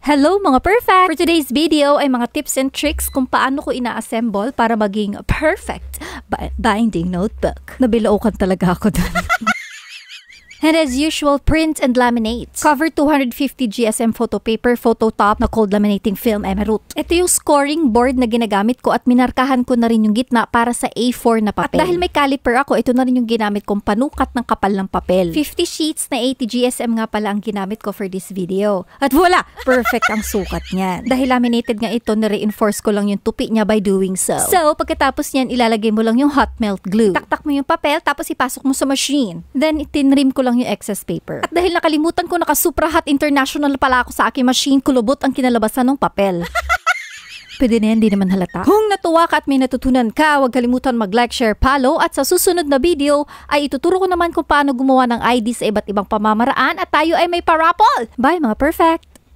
Hello mga perfect! For today's video ay mga tips and tricks kung paano ko ina-assemble para maging perfect binding notebook. Nabilaukan talaga ako dun. And as usual, print and laminate. Cover 250 GSM photo paper, photo top na cold laminating film emerald. Ito yung scoring board na ginagamit ko at minarkahan ko na rin yung gitna para sa A4 na papel. At dahil may caliper ako, ito na rin yung ginamit kong panukat ng kapal ng papel. 50 sheets na 80 GSM nga pala ang ginamit ko for this video. At voila! Perfect ang sukat niyan. Dahil laminated nga ito, na-reinforce ko lang yung tupi niya by doing so. So, pagkatapos niyan, ilalagay mo lang yung hot melt glue. Taktak mo yung papel, tapos ipasok mo sa machine. Then, itinrim ko lang yung excess paper. At dahil nakalimutan ko naka-supra hot international pala ako sa aking machine, kulubot ang kinalabasan ng papel. Pwede na yan, di naman halata. Kung natuwa ka at may natutunan ka, huwag kalimutan mag-like, share, follow, at sa susunod na video ay ituturo ko naman kung paano gumawa ng ID sa iba't ibang pamamaraan at tayo ay may parapol! Bye mga perfect!